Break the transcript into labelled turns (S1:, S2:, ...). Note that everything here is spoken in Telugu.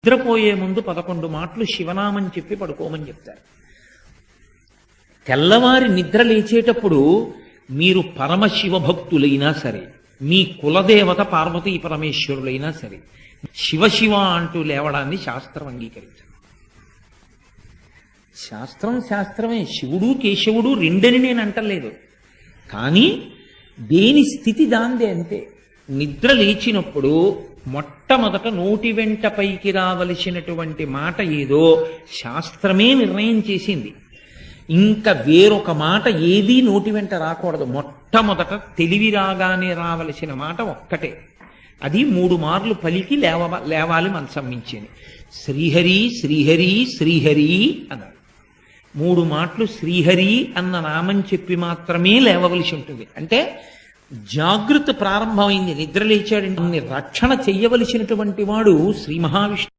S1: నిద్రపోయే ముందు 11 మాటలు శివనామని చెప్పి పడుకోమని చెప్తారు. తెల్లవారి నిద్ర లేచేటప్పుడు మీరు పరమశివ భక్తులైనా సరే, మీ కులదేవత పార్వతీ పరమేశ్వరులైనా సరే, శివ శివ అంటూ లేవడాన్ని శాస్త్రం అంగీకరించదు. శాస్త్రమే. శివుడు కేశవుడు రెండని నేను అంటలేదు, కానీ దేని స్థితి దాందే అంతే. నిద్ర లేచినప్పుడు మొట్టమొదట నోటి వెంట పైకి రావలసినటువంటి మాట ఏదో శాస్త్రమే నిర్ణయం చేసింది. ఇంకా వేరొక మాట ఏదీ నోటి వెంట రాకూడదు. మొట్టమొదట తెలివి రాగానే రావలసిన మాట ఒక్కటే, అది 3 మార్లు పలికి లేవాలి మనసం మించింది. శ్రీహరి శ్రీహరి శ్రీహరి అన్నారు. 3 మాటలు శ్రీహరి అన్న నామం చెప్పి మాత్రమే లేవవలసి ఉంటుంది. అంటే జాగృతి ప్రారంభమైంది. నిద్ర లేచాడు, రక్షణ చెయ్యవలసినటువంటి వాడు శ్రీ మహావిష్ణువు.